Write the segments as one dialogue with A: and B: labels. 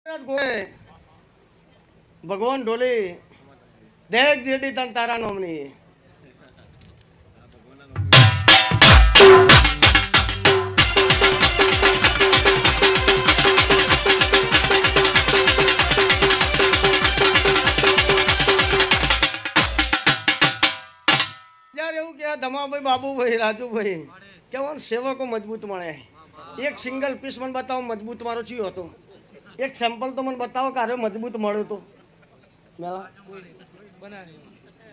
A: ભગવાન ઢોલી દેખ જેડી તન તારા નોમની જ્યારે એવું કે ધમાભાઈ બાબુભાઈ રાજુભાઈ કેવા સેવકો મજબૂત મળે. એક સિંગલ પીસ મને બતાવો મજબૂત મારો ચિયો હતો. એક સેમ્પલ તો મને બતાવો કે અરે મજબૂત મળ્યો તો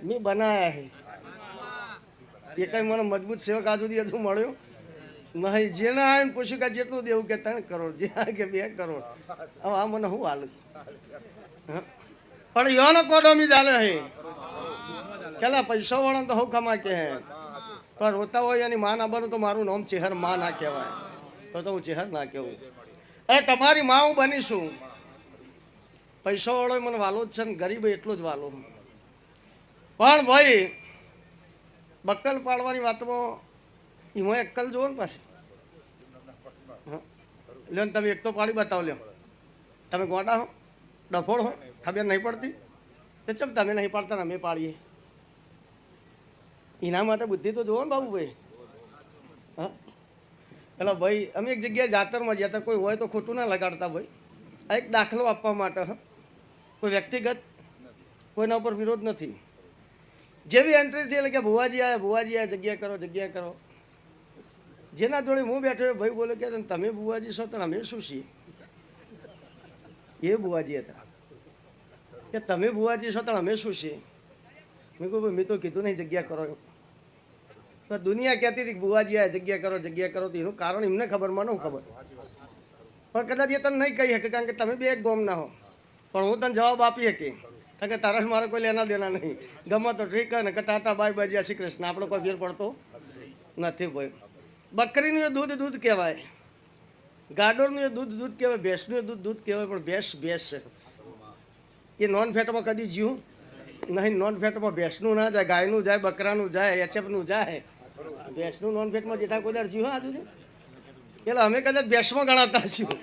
A: મેં બનાયા હે એ કઈ મને મજબૂત સેવક આ સુધી હજુ મળ્યો નહીં. જેને આવીને પૂછ્યું કે જેટલું દેવું કે 3 કરોડ, જે કે 2 કરોડ. હવે આ મને શું હાલ પણ યોનો કોડો મી ચાલે હે પેલા પૈસા વાળા તો હું કમા કે હે પણ રોતા હોય એની માં ના બનો તો મારું નામ ચેહર માં ના કહેવાય તો હું ચેહર ના કહેવું. અરે તમારી માં હું બનીશું. પૈસા વાળો મને વાલો જ છે ને ગરીબ એટલો જ વાલો. પણ ભાઈ બક્કલ પાડવાની વાતમાં એમાં અક્કલ જોવો ને પાછી. લ્યો ને તમે એક તો પાડી બતાવો. લ્યો તમે ગોડા હો, ડફોડ હો, ખબર નહીં પડતી તો ચમ તમે નહીં પાડતા ને અમે પાડીએ. એના માટે બુદ્ધિ તો જોવો ને બાબુભાઈ. હા એટલે ભાઈ અમે એક જગ્યાએ જાતરમાં જતા, કોઈ હોય તો ખોટું ના લગાડતા ભાઈ. આ એક દાખલો આપવા માટે. કોઈ વ્યક્તિગત કોઈના ઉપર વિરોધ નથી. જેવી એન્ટ્રી થઈ એટલે કે ભુવાજી આવ્યા, જગ્યા કરો, જગ્યા કરો. જેના જોડે હું બેઠો ભાઈ બોલે કે તમે ભુવાજી છો તો અમે શું છીએ. એ ભુવાજી હતા કે તમે ભુવાજી છો તો અમે શું છીએ. મેં કહું ભાઈ મેં તો કીધું નહીં જગ્યા કરો. તો દુનિયા કહેતી હતી ભુવાજી આ જગ્યા કરો, જગ્યા કરો. તો એનું કારણ એમને ખબર, મને ખબર. પણ કદાચ એ તને નહીં કહી શકે કારણ કે તમે બે એક ગોમ ના હો. પણ હું તને જવાબ આપી શકી કારણ કે તારા મારે કોઈ લેના દેના નહીં. ગમે તો ઠીક ને કે ટાટા બાય બાય જય શ્રી કૃષ્ણ. આપણો કોઈ ફેર પડતો નથી ભાઈ. બકરીનું એ દૂધ દૂધ કહેવાય, ગાડોરનું એ દૂધ દૂધ કહેવાય, ભેંસનું એ દૂધ દૂધ કહેવાય. પણ ભેંસ ભેંસ છે. એ નોન ફેટમાં કદી જીવું નહીં. નોન ફેટમાં ભેંસનું ના જાય, ગાયનું જાય, બકરાનું જાય, એચએફનું જાય. ભેંસનું નોન ફેટમાં જેઠા કોઈ દર જીવો આજુ ને એટલે અમે કદાચ ભેંસમાં ગણાતા છીએ.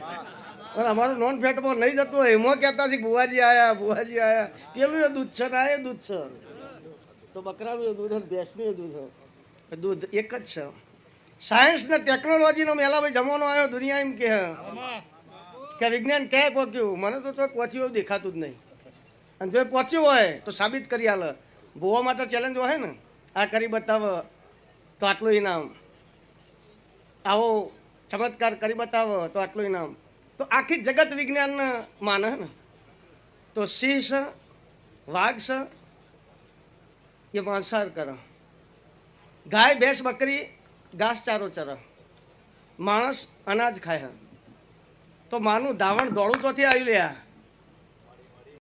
A: પણ અમારું નોન ફેટમાં નહીં જતું હોય એમાં કહેતા છીએ ભુવાજી આવ્યા, ભુવાજી આવ્યા. પેલું એ દૂધ છે ને આ એ દૂધ છે. તો બકરાનું એ દૂધ, ભેંસનું એ દૂધ, દૂધ એક જ છે. સાયન્સ ને ટેકનોલોજીનો મેલાભાઈ જમાનો આવ્યો. દુનિયા એમ કે વિજ્ઞાન ક્યાંય પહોંચ્યું. મને તો પહોંચ્યું એવું દેખાતું જ નહીં. અને જો પહોંચ્યું હોય તો સાબિત કરી આલે. ભૂવા માટે ચેલેન્જ હોય ને, આ કરી બતાવ તો આટલું ઇનામ, આવો ચમત્કાર કરી બતાવો તો આટલું ઇનામ. તો આખી જગત વિજ્ઞાન માને ને. તો સિંહ છે, વાઘ છે, એ માંસાહાર કરે. ગાય ભેંસ બકરી ઘાસ ચારો ચરે. માણસ અનાજ ખાય. તો માનું ધાવણ દોડું ચોથી આવ્યું લ્યા.